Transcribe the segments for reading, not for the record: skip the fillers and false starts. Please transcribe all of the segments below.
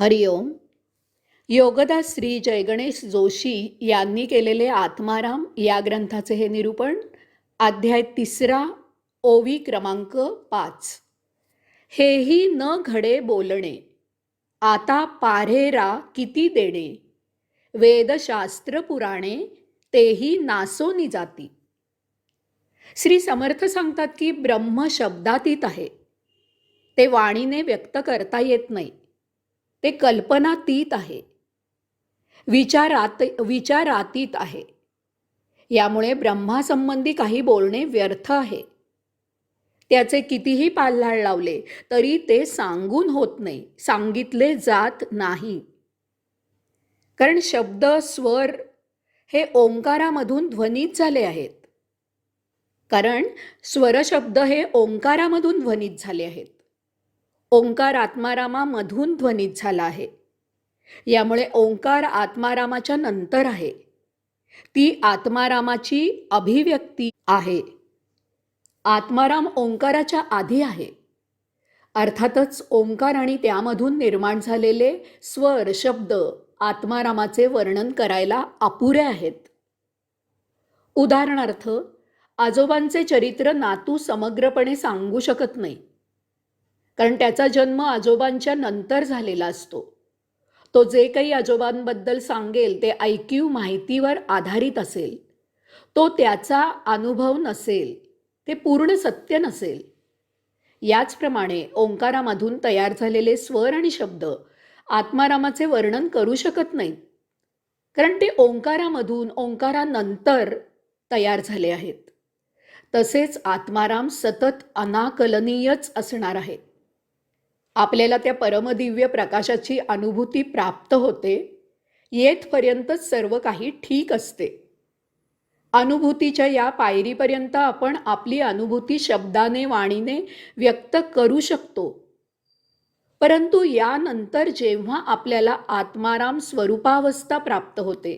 हरिओम. योगदास श्री जयगणेश जोशी यांनी केलेले आत्माराम या ग्रंथाचे हे निरूपण. अध्याय 3, ओवी क्रमांक 5. हेही न घडे बोलणे, आता पाऱ्हेरा किती देणे, वेदशास्त्र पुराणे तेही नासोनी जाती. श्री समर्थ सांगतात की ब्रह्म शब्दातीत आहे. ते वाणीने व्यक्त करता येत नाही. ते कल्पनातीत आहे, विचारातीत आहे. यामुळे ब्रह्मासंबंधी काही बोलणे व्यर्थ आहे. त्याचे कितीही पालहाळ लावले तरी ते सांगून होत नाही, सांगितले जात नाही. कारण शब्द स्वर हे ओंकारामधून ध्वनित झाले आहेत. कारण स्वरशब्द हे ओंकारामधून ध्वनित झाले आहेत. ओंकार आत्मारामामधून ध्वनित झाला आहे. यामुळे ओंकार आत्मारामाच्या नंतर आहे. ती आत्मारामाची अभिव्यक्ती आहे. आत्माराम ओंकाराच्या आधी आहे. अर्थातच ओंकार आणि त्यामधून निर्माण झालेले स्वर शब्द आत्मारामाचे वर्णन करायला अपुरे आहेत. उदाहरणार्थ, आजोबांचे चरित्र नातू समग्रपणे सांगू शकत नाही. कारण त्याचा जन्म आजोबांच्या नंतर झालेला असतो. तो जे काही आजोबांबद्दल सांगेल ते ऐकीव माहितीवर आधारित असेल. तो त्याचा अनुभव नसेल, ते पूर्ण सत्य नसेल. याचप्रमाणे ओंकारामधून तयार झालेले स्वर आणि शब्द आत्मारामाचे वर्णन करू शकत नाहीत. कारण ते ओंकारामधून ओंकारानंतर तयार झाले आहेत. तसेच आत्माराम सतत अनाकलनीयच असणार आहे. आपल्याला त्या परमदिव्य प्रकाशाची अनुभूती प्राप्त होते. येथपर्यंतच सर्व काही ठीक असते. अनुभूतीच्या या पायरीपर्यंत आपण आपली अनुभूती शब्दाने वाणीने व्यक्त करू शकतो. परंतु यानंतर जेव्हा आपल्याला आत्माराम स्वरूपावस्था प्राप्त होते,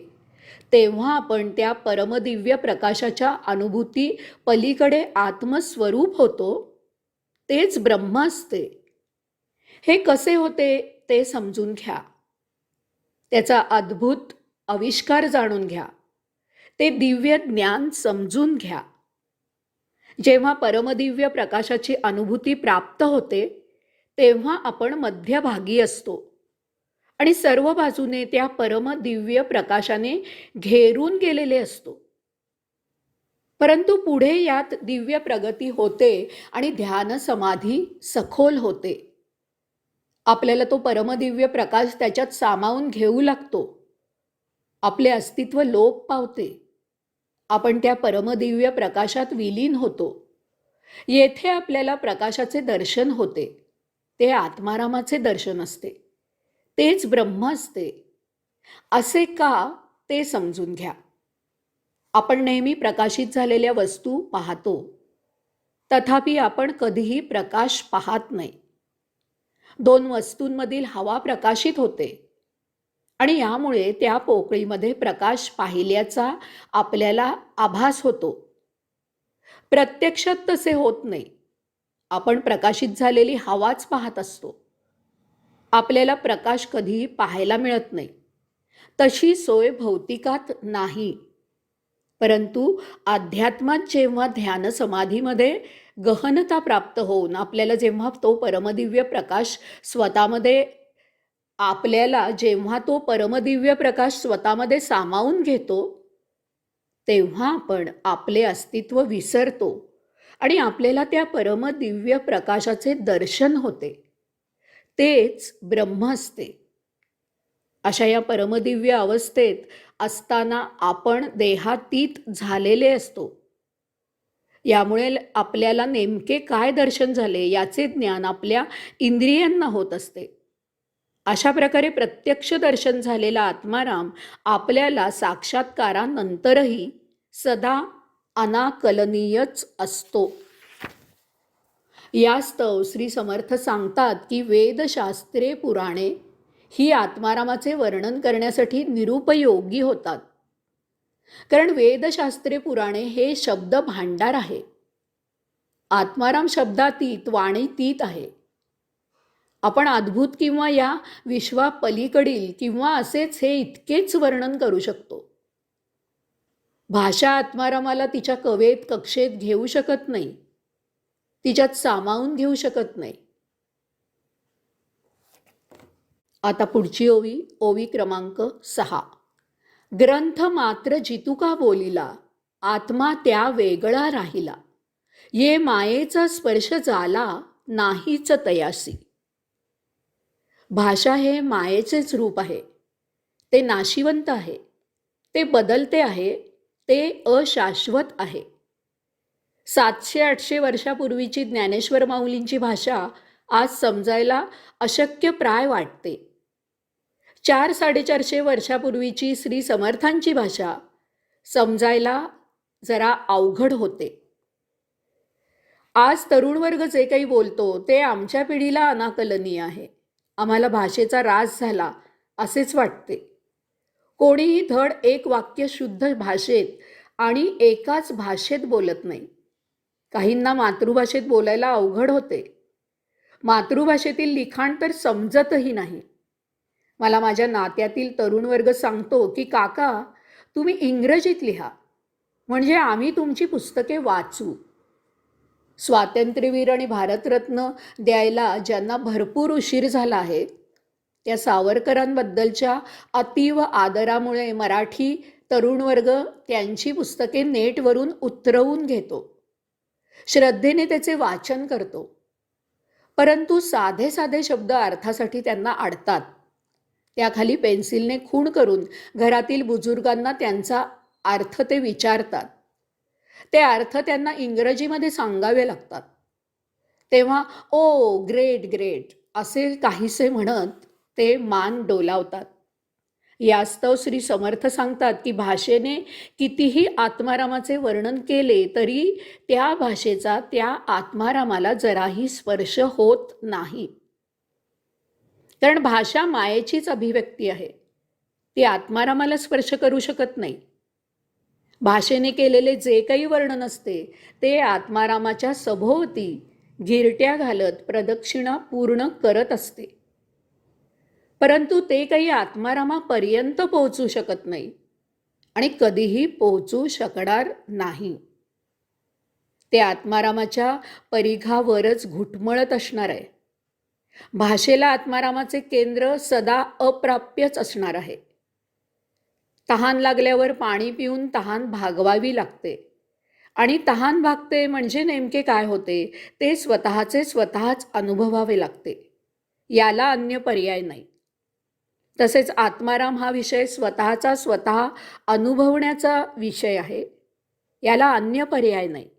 तेव्हा आपण त्या परमदिव्य प्रकाशाच्या अनुभूती पलीकडे आत्मस्वरूप होतो. तेच ब्रह्म असते. हे कसे होते ते समजून घ्या. त्याचा अद्भुत आविष्कार जाणून घ्या. ते दिव्य ज्ञान समजून घ्या. जेव्हा परमदिव्य प्रकाशाची अनुभूती प्राप्त होते, तेव्हा आपण मध्यभागी असतो आणि सर्व बाजूने त्या परमदिव्य प्रकाशाने घेरून गेलेले असतो. परंतु पुढे यात दिव्य प्रगती होते आणि ध्यान समाधी सखोल होते. आपल्याला तो परमदिव्य प्रकाश त्याच्यात सामावून घेऊ लागतो. आपले अस्तित्व लोप पावते. आपण त्या परमदिव्य प्रकाशात विलीन होतो. येथे आपल्याला प्रकाशाचे दर्शन होते. ते आत्मारामाचे दर्शन असते. तेच ब्रह्म असते. असे का ते समजून घ्या. आपण नेहमी प्रकाशित झालेल्या वस्तू पाहतो, तथापि आपण कधीही प्रकाश पाहत नाही. 2 वस्तूंमधील हवा प्रकाशित होते आणि यामुळे त्या पोकळीमध्ये प्रकाश पाहिल्याचा आपल्याला आभास होतो. प्रत्यक्षात तसे होत नाही. आपण प्रकाशित झालेली हवाच पाहत असतो. आपल्याला प्रकाश कधीही पाहायला मिळत नाही. तशी सोय भौतिकात नाही. परंतु अध्यात्मात जेव्हा ध्यान समाधीमध्ये गहनता प्राप्त होऊन आपल्याला जेव्हा तो परमदिव्य प्रकाश स्वतःमध्ये सामावून घेतो, तेव्हा आपण आपले अस्तित्व विसरतो आणि आपल्याला त्या परमदिव्य प्रकाशाचे दर्शन होते. तेच ब्रह्म असते. अशा या परमदिव्य अवस्थेत असताना आपण देहातीत झालेले असतो. यामुळे आपल्याला नेमके काय दर्शन झाले याचे ज्ञान आपल्या इंद्रियांना होत असते. अशा प्रकारे प्रत्यक्ष दर्शन झालेला आत्माराम आपल्याला साक्षात्कारानंतरही सदा अनाकलनीयच असतो. यास्तव श्री समर्थ सांगतात की वेदशास्त्रे पुराणे ही आत्मारामाचे वर्णन करण्यासाठी निरुपयोगी होतात. कारण वेदशास्त्रे पुराणे हे शब्द भांडार आहे. आत्माराम शब्दातीत वाणीतीत आहे. आपण अद्भुत किंवा या विश्वापलीकडील किंवा असेच हे इतकेच वर्णन करू शकतो. भाषा आत्मारामाला तिच्या कवेत कक्षेत घेऊ शकत नाही, तिच्यात सामावून घेऊ शकत नाही. आता पुढची ओवी, ओवी क्रमांक 6. ग्रंथ मात्र जितुका बोलिला, आत्मा त्या वेगळा राहिला. ये मायेचा स्पर्श झाला नाहीच तयासी. भाषा हे मायेचेच रूप आहे. ते नाशिवंत आहे, ते बदलते आहे, ते अशाश्वत आहे. 700-800 वर्षापूर्वीची ज्ञानेश्वर माऊलींची भाषा आज समजायला अशक्यप्राय वाटते. 400-450 वर्षापूर्वीची श्री समर्थांची भाषा समजायला जरा अवघड होते. आज तरुण वर्ग जे काही बोलतो ते आमच्या पिढीला अनाकलनीय आहे. आम्हाला भाषेचा रास झाला असेच वाटते. कोणीही धड एक वाक्य शुद्ध भाषेत आणि एकाच भाषेत बोलत नाही. काहींना मातृभाषेत बोलायला अवघड होते. मातृभाषेतील लिखाण तर समजतही नाही. मला माझ्या नात्यातील तरुण वर्ग सांगतो की काका, तुम्ही इंग्रजीत लिहा म्हणजे आम्ही तुमची पुस्तके वाचू. स्वातंत्र्यवीर आणि भारतरत्न द्यायला ज्यांना भरपूर उशीर झाला आहे, त्या सावरकरांबद्दलच्या अतीव आदरामुळे मराठी तरुण वर्ग त्यांची पुस्तके नेटवरून उतरवून घेतो, श्रद्धेने त्याचे वाचन करतो. परंतु साधे साधे शब्द अर्थासाठी त्यांना अडतात. त्याखाली पेन्सिलने खूण करून घरातील बुजुर्गांना त्यांचा अर्थ ते विचारतात. ते अर्थ त्यांना इंग्रजीमध्ये सांगावे लागतात. तेव्हा ओ ग्रेट ग्रेट असे काहीसे म्हणत ते मान डोलावतात. यास्तव श्री समर्थ सांगतात की भाषेने कितीही आत्मारामाचे वर्णन केले तरी त्या भाषेचा त्या आत्मारामाला जराही स्पर्श होत नाही. कारण भाषा मायेचीच अभिव्यक्ती आहे. ती आत्मारामाला स्पर्श करू शकत नाही. भाषेने केलेले जे काही वर्णन असते ते आत्मारामाच्या सभोवती घिरट्या घालत प्रदक्षिणा पूर्ण करत असते. परंतु ते काही आत्मारामापर्यंत पोहोचू शकत नाही आणि कधीही पोहोचू शकणार नाही. ते आत्मारामाच्या परिघावरच घुटमळत असणार आहे. भाषेला आत्मारामाचे केंद्र सदा अप्राप्यच असणार आहे. तहान लागल्यावर पाणी पिऊन तहान भागवावी लागते आणि तहान भागते म्हणजे नेमके काय होते ते स्वतःच अनुभवावे लागते. याला अन्य पर्याय नाही. तसेच आत्माराम हा विषय स्वतः अनुभवण्याचा विषय आहे. याला अन्य पर्याय नाही.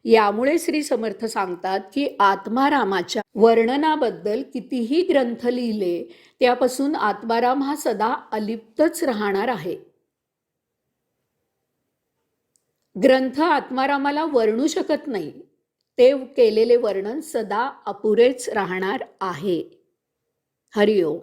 यामुळे श्री समर्थ सांगतात की आत्मारामाच्या वर्णनाबद्दल कितीही ग्रंथ लिहिले त्यापासून आत्माराम हा सदा अलिप्तच राहणार आहे. ग्रंथ आत्मारामाला वर्णू शकत नाही. ते केलेले वर्णन सदा अपुरेच राहणार आहे. हरिओम.